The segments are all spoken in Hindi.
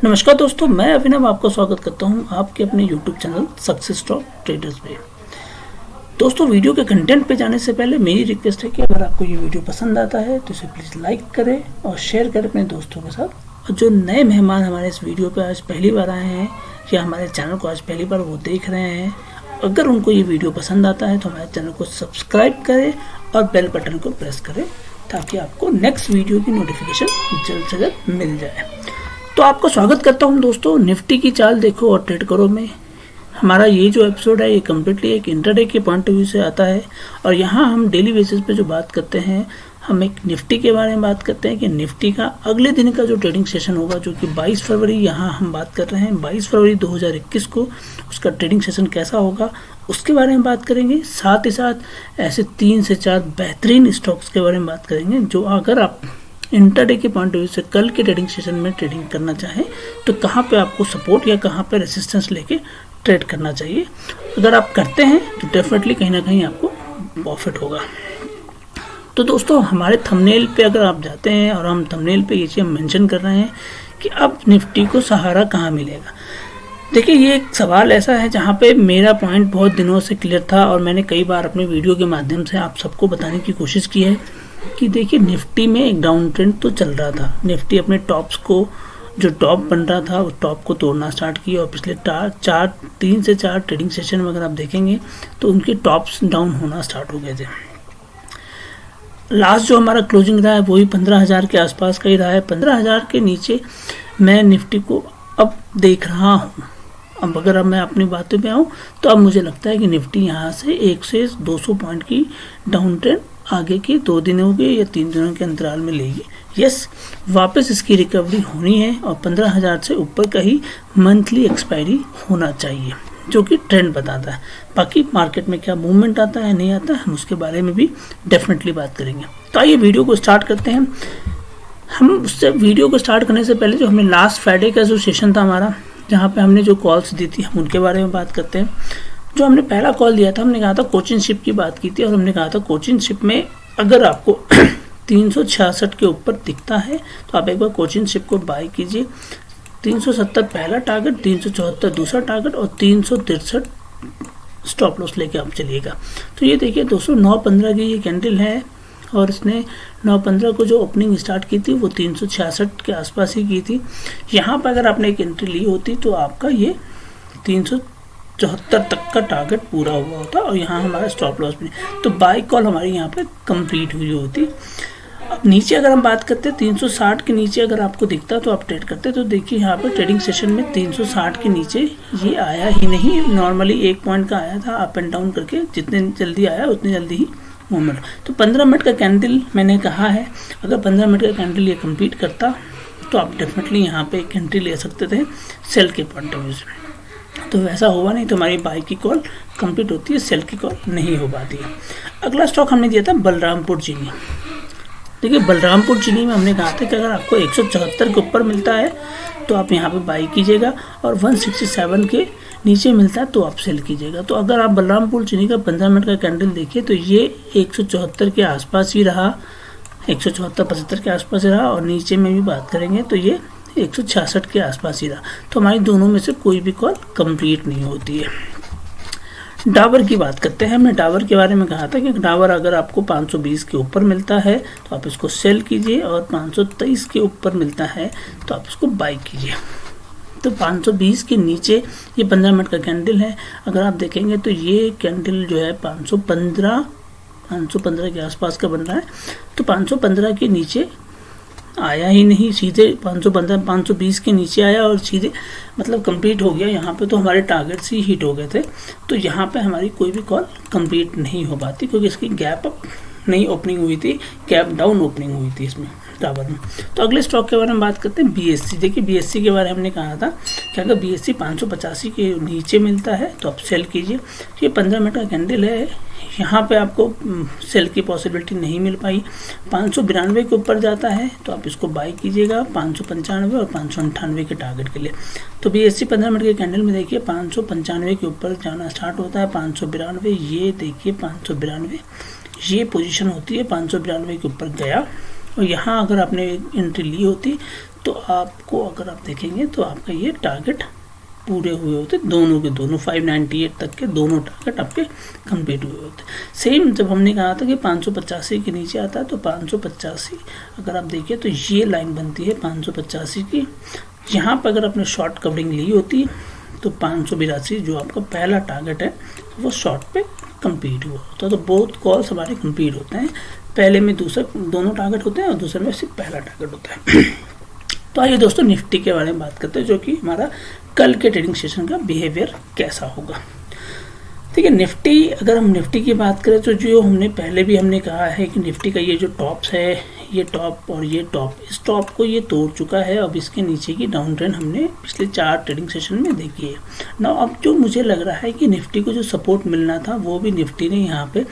नमस्कार दोस्तों, मैं अभिनव आपका स्वागत करता हूं आपके अपने YouTube channel success stock traders पे। दोस्तों, वीडियो के कंटेंट पे जाने से पहले मेरी रिक्वेस्ट है कि अगर आपको ये वीडियो पसंद आता है तो इसे प्लीज़ लाइक करें और शेयर करें अपने दोस्तों के साथ। और जो नए मेहमान हमारे इस वीडियो पे आज पहली बार आए हैं या हमारे चैनल को आज पहली बार वो देख रहे हैं, अगर उनको ये वीडियो पसंद आता है तो हमारे चैनल को सब्सक्राइब करें और बेल बटन को प्रेस करें ताकि आपको नेक्स्ट वीडियो की नोटिफिकेशन जल्द से जल्द मिल जाए। तो आपका स्वागत करता हूं दोस्तों। निफ्टी की चाल देखो और ट्रेड करो में हमारा ये जो एपिसोड है ये कम्प्लीटली एक इंट्राडे के पॉइंट ऑफ व्यू से आता है। और यहाँ हम डेली बेसिस पे जो बात करते हैं, हम एक निफ्टी के बारे में बात करते हैं कि निफ्टी का अगले दिन का जो ट्रेडिंग सेशन होगा, जो कि 22 फरवरी यहाँ हम बात कर रहे हैं, 22 फरवरी 2021 को उसका ट्रेडिंग सेशन कैसा होगा उसके बारे में बात करेंगे। साथ ही साथ ऐसे 3 से 4 बेहतरीन स्टॉक्स के बारे में बात करेंगे जो अगर आप इंट्राडे के पॉइंट ऑफ व्यू से कल के ट्रेडिंग सेशन में ट्रेडिंग करना चाहें तो कहाँ पे आपको सपोर्ट या कहाँ पे रेसिस्टेंस लेके ट्रेड करना चाहिए। अगर आप करते हैं तो डेफिनेटली कहीं ना कहीं आपको प्रॉफिट होगा। तो दोस्तों, हमारे थंबनेल पे अगर आप जाते हैं और हम थंबनेल पे ये चीज़ मेंशन कर रहे हैं कि अब निफ्टी को सहारा कहाँ मिलेगा। देखिए, ये एक सवाल ऐसा है जहाँ पे मेरा पॉइंट बहुत दिनों से क्लियर था और मैंने कई बार अपने वीडियो के माध्यम से आप सबको बताने की कोशिश की है कि देखिए, निफ्टी में एक डाउन ट्रेंड तो चल रहा था। निफ्टी अपने टॉप्स को, जो टॉप बन रहा था उस टॉप को तोड़ना स्टार्ट किया और पिछले 3 से 4 ट्रेडिंग सेशन में अगर आप देखेंगे तो उनके टॉप्स डाउन होना स्टार्ट हो गए थे। लास्ट जो हमारा क्लोजिंग रहा है वही 15,000 के आसपास का ही रहा है। 15,000 के नीचे मैं निफ्टी को अब देख रहा हूँ। अब अगर मैं अपनी बातों पे आऊँ तो अब मुझे लगता है कि निफ्टी यहाँ से 1 से 200 पॉइंट की डाउन ट्रेंड आगे के 2 दिनों के या 3 दिनों के अंतराल में लेगी। यस, वापस इसकी रिकवरी होनी है और 15,000 से ऊपर का ही मंथली एक्सपायरी होना चाहिए, जो कि ट्रेंड बताता है। बाकी मार्केट में क्या मूवमेंट आता है नहीं आता है, हम उसके बारे में भी डेफिनेटली बात करेंगे। तो आइए वीडियो को स्टार्ट करते हैं। हम उससे वीडियो को स्टार्ट करने से पहले जो हमने लास्ट फ्राइडे का जो सेशन था हमारा, जहाँ पे हमने जो कॉल्स दी थी, हम उनके बारे में बात करते हैं। जो हमने पहला कॉल दिया था, हमने कहा था कोचिंग शिप की बात की थी और हमने कहा था कोचिंग शिप में अगर आपको 366 के ऊपर दिखता है तो आप एक बार कोचिंग शिप को बाय कीजिए। 370 पहला टारगेट, 374 दूसरा टारगेट और 363 स्टॉप लॉस लेके आप चलिएगा। तो ये देखिए दोस्तों, 9:15 की ये कैंडल है और इसने 9:15 को जो ओपनिंग स्टार्ट की थी वो 366 के आसपास ही की थी। यहाँ पर अगर आपने एक एंट्री ली होती तो आपका ये 374 तक का टारगेट पूरा हुआ होता और यहाँ हमारा स्टॉप लॉस भी, तो बाय कॉल हमारी यहाँ पे कंप्लीट हुई होती। अब नीचे अगर हम बात करते हैं 360 के नीचे अगर आपको दिखता तो आप ट्रेड करते। तो देखिए, यहाँ पर ट्रेडिंग सेशन में 360 के नीचे ये आया ही नहीं। नॉर्मली 1 पॉइंट का आया था अप एंड डाउन करके, जितने जल्दी आया उतनी जल्दी ही मूवमेंट। तो 15 मिनट का कैंडल मैंने कहा है, अगर 15 मिनट का कैंडल ये कंप्लीट करता तो आप डेफिनेटली यहाँ पे एक एंट्री ले सकते थे सेल के पॉइंट ऑफ व्यू से। तो वैसा हुआ नहीं, तो हमारी बाई की कॉल कंप्लीट होती है, सेल की कॉल नहीं हो पाती है। अगला स्टॉक हमने दिया था बलरामपुर चीनी। देखिए, बलरामपुर चीनी में हमने कहा था कि अगर आपको 174 के ऊपर मिलता है तो आप यहाँ पे बाई कीजिएगा और 167 के नीचे मिलता है तो आप सेल कीजिएगा। तो अगर आप बलरामपुर चीनी का 15 मिनट का कैंडल देखिए तो ये 174 के आसपास ही रहा, 174-75 के आसपास ही रहा और नीचे में भी बात करेंगे तो ये 166 के आसपास ही रहा। तो हमारी दोनों में से कोई भी कॉल कंप्लीट नहीं होती है। डाबर की बात करते हैं। हमने डाबर के बारे में कहा था कि डाबर अगर आपको 520 के ऊपर मिलता है तो आप इसको सेल कीजिए और 523 के ऊपर मिलता है तो आप इसको बाई कीजिए। तो 520 के नीचे ये 15 मिनट का कैंडल है। अगर आप देखेंगे तो ये कैंडल जो है 515 के आसपास का बन रहा है। तो 515 के नीचे आया ही नहीं, सीधे 520 के नीचे आया और सीधे मतलब कंप्लीट हो गया। यहाँ पे तो हमारे टारगेट्स ही हिट हो गए थे। तो यहाँ पे हमारी कोई भी कॉल कंप्लीट नहीं हो पाती क्योंकि इसकी गैप अप नहीं ओपनिंग हुई थी, गैप डाउन ओपनिंग हुई थी इसमें टावर में। तो अगले स्टॉक के बारे में बात करते हैं बीएससी। देखिए, बीएससी के बारे में हमने कहा था कि अगर बीएससी 585 के नीचे मिलता है तो आप सेल कीजिए। ये 15 मिनट का कैंडल है, यहाँ पे आपको सेल की पॉसिबिलिटी नहीं मिल पाई। 592 के ऊपर जाता है तो आप इसको बाई कीजिएगा 595 और 598 के टारगेट के लिए। तो बीएससी 15 मिनट के कैंडल में देखिए 595 के ऊपर जाना स्टार्ट होता है। 592, ये देखिए 592 ये पोजीशन होती है, 592 के ऊपर गया और यहाँ अगर आपने एंट्री ली होती तो आपको, अगर आप देखेंगे तो आपका ये टारगेट पूरे हुए होते, दोनों के दोनों 598 तक के दोनों टारगेट आपके कंप्लीट हुए होते। सेम जब हमने कहा था कि 585 के नीचे आता है तो 585 अगर आप देखिए तो ये लाइन बनती है 585 की। यहाँ पर अगर आपने शॉर्ट कवरिंग ली होती तो 582 जो आपका पहला टारगेट है वो शॉर्ट पे कंप्लीट हुआ होता। तो बहुत कॉल्स हमारे कंप्लीट होते हैं, पहले में दूसरा दोनों टारगेट होते हैं और दूसरे में सिर्फ पहला टारगेट होता है। तो आइए दोस्तों निफ्टी के बारे में बात करते हैं, जो कि हमारा कल के ट्रेडिंग सेशन का बिहेवियर कैसा होगा। ठीक है, निफ्टी, अगर हम निफ्टी की बात करें तो जो हमने पहले भी हमने कहा है कि निफ्टी का ये जो टॉप्स है, ये टॉप और ये टॉप, इस टॉप को ये तोड़ चुका है। अब इसके नीचे की डाउन ट्रेंड हमने पिछले 4 ट्रेडिंग सेशन में देखी है ना। अब जो मुझे लग रहा है कि निफ्टी को जो सपोर्ट मिलना था वो भी निफ्टी ने यहाँ पे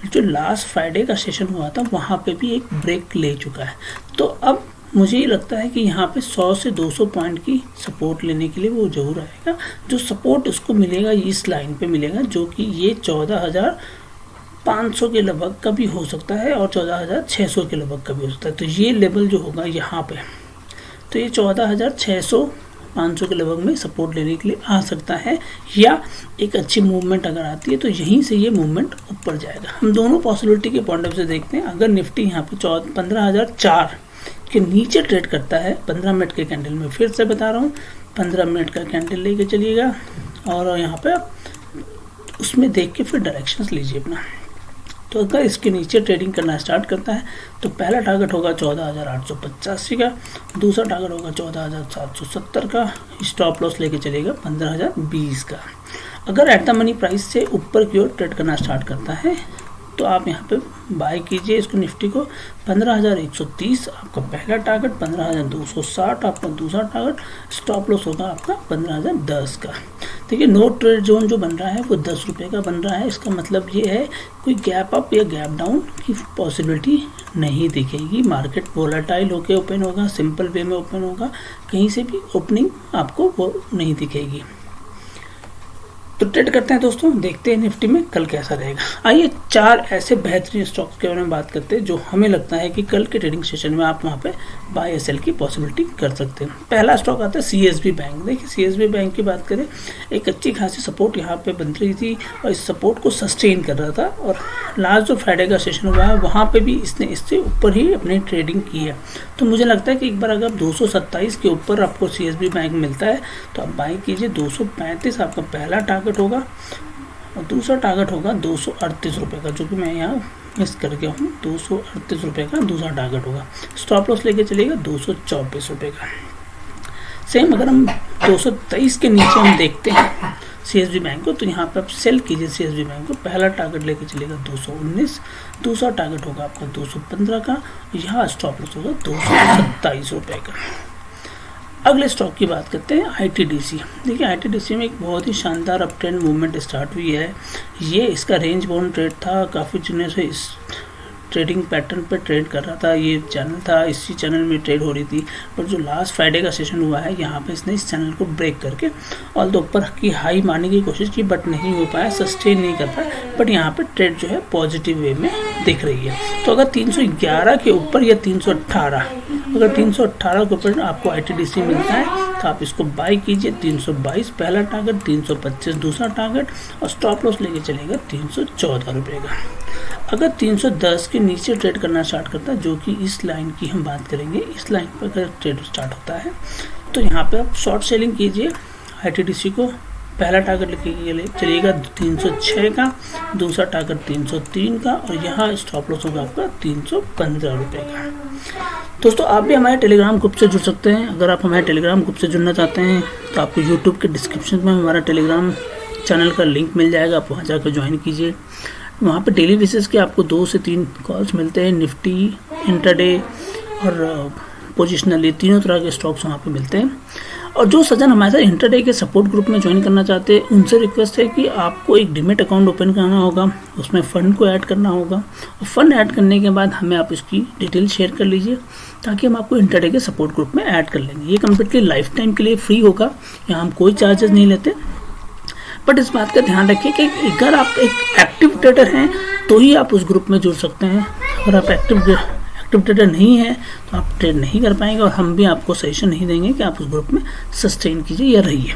जो लास्ट फ्राइडे का सेशन हुआ था वहाँ पे भी एक ब्रेक ले चुका है। तो अब मुझे ये लगता है कि यहाँ पे 100 से 200 पॉइंट की सपोर्ट लेने के लिए वो जरूर आएगा। जो सपोर्ट उसको मिलेगा इस लाइन पे मिलेगा, जो कि ये 14,500 के लगभग का भी हो सकता है और 14,600 के लगभग का भी हो सकता है। तो ये लेवल जो होगा यहाँ पे, तो ये 14,600-500 के लगभग में सपोर्ट लेने के लिए आ सकता है, या एक अच्छी मूवमेंट अगर आती है तो यहीं से ये मूवमेंट ऊपर जाएगा। हम दोनों पॉसिबिलिटी के पॉइंट ऑफ व्यू से देखते हैं। अगर निफ्टी यहाँ पे 15,004 के नीचे ट्रेड करता है 15 मिनट के कैंडल में, फिर से बता रहा हूँ 15 मिनट का कैंडल लेके चलिएगा और यहाँ पे उसमें देख के फिर डायरेक्शंस लीजिए अपना। तो अगर इसके नीचे ट्रेडिंग करना स्टार्ट करता है तो पहला टारगेट होगा 14,885 का, दूसरा टारगेट होगा 14,770 का, स्टॉप लॉस लेके चलेगा 15,020 का। अगर एट द मनी प्राइस से ऊपर की ओर ट्रेड करना स्टार्ट करता है तो आप यहाँ पे बाय कीजिए इसको, निफ्टी को 15,130 आपका पहला टारगेट, 15,260 आपका दूसरा टारगेट, स्टॉप लॉस होगा आपका 15,010 का। देखिए नो ट्रेड जोन जो बन रहा है वो 10 रुपये का बन रहा है। इसका मतलब ये है कोई गैप अप या गैप डाउन की पॉसिबिलिटी नहीं दिखेगी। मार्केट वोलेटाइल होकर ओपन होगा, सिंपल वे में ओपन होगा, कहीं से भी ओपनिंग आपको वो नहीं दिखेगी। तो ट्रेड करते हैं दोस्तों, देखते हैं निफ्टी में कल कैसा रहेगा। आइए 4 ऐसे बेहतरीन स्टॉक्स के बारे में बात करते हैं जो हमें लगता है कि कल के ट्रेडिंग सेशन में आप वहाँ पे बाय या सेल की पॉसिबिलिटी कर सकते हैं। पहला स्टॉक आता है सीएसबी बैंक। देखिए सीएसबी बैंक की बात करें, एक अच्छी खासी सपोर्ट यहाँ पे बन रही थी और इस सपोर्ट को सस्टेन कर रहा था, और लास्ट जो फ्राइडे का सेशन हुआ है वहाँ पर भी इसने इससे ऊपर ही अपनी ट्रेडिंग की है। तो मुझे लगता है कि एक बार अगर 227 के ऊपर आपको सीएसबी बैंक मिलता है तो आप बाय कीजिए। 235 आपका पहला टारगेट होगा और दूसरा टारगेट होगा 238 रुपये का, जो कि मैं यहाँ मिस करके हूँ। 238 रुपये का दूसरा टारगेट होगा। स्टॉप लॉस लेके चलेगा 224 रुपये का। सेम अगर हम 223 के नीचे हम देखते हैं सीएसबी बैंक को, तो यहाँ पे आप सेल कीजिए सीएसबी बैंक को। पहला टारगेट लेके चलेगा 219, दूसरा टारगेट होगा आपका 215 का, यहाँ स्टॉप लॉस होगा 227 रुपये का। अगले स्टॉक की बात करते हैं आईटीडीसी। देखिए आईटीडीसी में एक बहुत ही शानदार अप ट्रेंड मूवमेंट स्टार्ट हुई है। ये इसका रेंज बाउंड ट्रेड था, काफ़ी दिनों से इस ट्रेडिंग पैटर्न पे ट्रेड कर रहा था। ये चैनल था, इसी चैनल में ट्रेड हो रही थी, पर जो लास्ट फ्राइडे का सेशन हुआ है यहाँ पे इसने इस चैनल को ब्रेक करके ऑल द ऊपर की हाई मारने की कोशिश की, बट नहीं हो पाया, सस्टेन नहीं कर पाया। बट यहाँ पे ट्रेड जो है पॉजिटिव वे में दिख रही है। तो अगर 311 के ऊपर या 318, अगर 318 के ऊपर आपको आईटीडीसी मिलता है तो आप इसको बाय कीजिए। 322 पहला टारगेट, 325 दूसरा टारगेट, और स्टॉप लॉस लेके चलेगा 314 रुपये का। अगर 310 के नीचे ट्रेड करना स्टार्ट करता है, जो कि इस लाइन की हम बात करेंगे, इस लाइन पर अगर ट्रेड स्टार्ट होता है तो यहाँ पे आप शॉर्ट सेलिंग कीजिए आईटीडीसी को। पहला टारगेट लेके चलिएगा 306 का, दूसरा टारगेट 303 का, और यहाँ स्टॉप लॉस होगा आपका 315 रुपये का। दोस्तों आप भी हमारे टेलीग्राम ग्रुप से जुड़ सकते हैं। अगर आप हमारे टेलीग्राम ग्रुप से जुड़ना चाहते हैं तो आपको यूट्यूब के डिस्क्रिप्शन में हमारा टेलीग्राम चैनल का लिंक मिल जाएगा, आप वहाँ जाकर ज्वाइन कीजिए। वहाँ पे डेली बेसिस के आपको 2 से 3 कॉल्स मिलते हैं। निफ्टी, इंट्राडे और पोजिशनल, ये तीनों तरह के स्टॉक्स वहाँ पे मिलते हैं। और जो सज्जन हमारे साथ इंट्राडे के सपोर्ट ग्रुप में ज्वाइन करना चाहते हैं, उनसे रिक्वेस्ट है कि आपको एक डीमैट अकाउंट ओपन करना होगा, उसमें फ़ंड को ऐड करना होगा, और फंड ऐड करने के बाद हमें आप इसकी डिटेल शेयर कर लीजिए, ताकि हम आपको इंट्राडे के सपोर्ट ग्रुप में ऐड कर लेंगे। ये कम्प्लीटली लाइफ टाइम के लिए फ्री होगा, यहाँ हम कोई चार्जेस नहीं लेते। बट इस बात का ध्यान रखिए कि अगर आप एक एक्टिव ट्रेडर हैं तो ही आप उस ग्रुप में जुड़ सकते हैं। अगर आप एक्टिव एक्टिव ट्रेडर नहीं है तो आप ट्रेड नहीं कर पाएंगे, और हम भी आपको सजेशन नहीं देंगे कि आप उस ग्रुप में सस्टेन कीजिए या रहिए।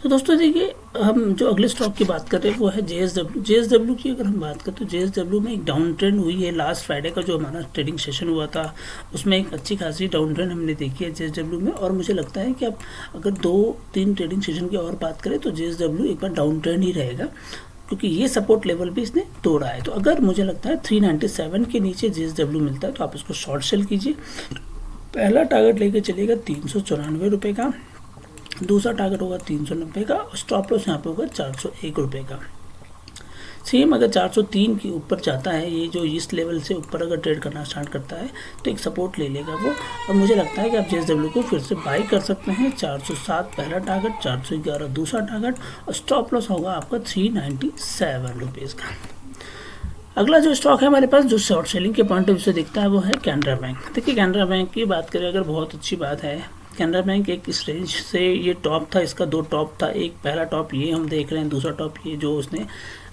तो दोस्तों देखिए, हम जो अगले स्टॉक की बात कर रहे हैं वो है JSW। JSW की अगर हम बात करें तो JSW में एक डाउन ट्रेंड हुई है। लास्ट फ्राइडे का जो हमारा ट्रेडिंग सेशन हुआ था उसमें एक अच्छी खासी डाउन ट्रेंड हमने देखी है JSW में, और मुझे लगता है कि अब अगर 2-3 ट्रेडिंग सेशन की और बात करें तो JSW एक बार डाउन ट्रेंड ही रहेगा, क्योंकि ये सपोर्ट लेवल भी इसने तोड़ा है। तो अगर मुझे लगता है 397 के नीचे JSW मिलता है तो आप इसको शॉर्ट सेल कीजिए। पहला टारगेट लेके चलेगा 394 रुपये का, दूसरा टारगेट होगा 390 का, और स्टॉप लॉस यहाँ पे होगा 401 रुपये का। सेम अगर 403 के ऊपर जाता है, ये जो इस लेवल से ऊपर अगर ट्रेड करना स्टार्ट करता है तो एक सपोर्ट ले लेगा वो, और मुझे लगता है कि आप JSW को फिर से बाई कर सकते हैं। 407 पहला टारगेट, 411 दूसरा टारगेट, और स्टॉप लॉस होगा आपका 397 रुपीज़ का। अगला जो स्टॉक है हमारे पास जो शॉर्ट सेलिंग के पॉइंट ऑफ व्यू से दिखता है वो है कैनरा बैंक। देखिए कैनरा बैंक की बात करें अगर, बहुत अच्छी बात है। कैनरा बैंक एक इस रेंज से ये टॉप था, इसका 2 टॉप था, एक पहला टॉप ये हम देख रहे हैं, दूसरा टॉप ये जो उसने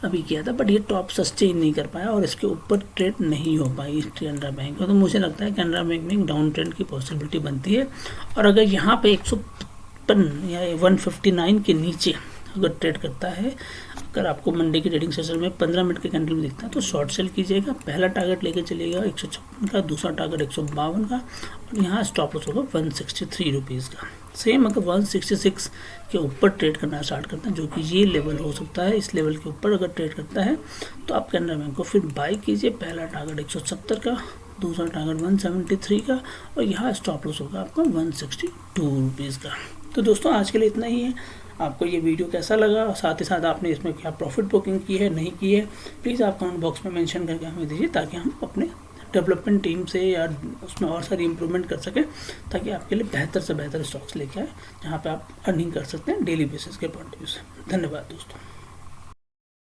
अभी किया था, बट ये टॉप सस्टेन नहीं कर पाया और इसके ऊपर ट्रेड नहीं हो पाई कैनरा बैंक। तो मुझे लगता है कैनरा बैंक में एक डाउन ट्रेंड की पॉसिबिलिटी बनती है, और अगर यहाँ पे 155 या 159 के नीचे अगर ट्रेड करता है, अगर आपको मंडे की ट्रेडिंग सेशन में 15 मिनट के कैंडल में दिखता है तो शॉर्ट सेल कीजिएगा। पहला टारगेट लेके चलिएगा 156 का, दूसरा टारगेट 152 का, और यहाँ स्टॉप लॉस होगा 163 रुपीज़ का। सेम अगर 166 के ऊपर ट्रेड करना स्टार्ट करते हैं, जो कि ये लेवल हो सकता है, इस लेवल के ऊपर अगर ट्रेड करता है तो आप कैनरा बैंक को फिर बाई कीजिए। पहला टारगेट 170 का, दूसरा टारगेट 173 का, और यहाँ स्टॉप लॉस होगा आपका 162 रुपीज़ का। तो दोस्तों आज के लिए इतना ही है। आपको ये वीडियो कैसा लगा, और साथ ही साथ आपने इसमें क्या प्रॉफिट बुकिंग की है नहीं की है, प्लीज़ आप कमेंट बॉक्स में मेंशन करके हमें दीजिए, ताकि हम अपने डेवलपमेंट टीम से या उसमें और सारी इंप्रूवमेंट कर सकें, ताकि आपके लिए बेहतर से बेहतर स्टॉक्स लेके आए जहाँ पे आप अर्निंग कर सकते हैं डेली बेसिस के पॉइंट ऑफ व्यू से। धन्यवाद दोस्तों।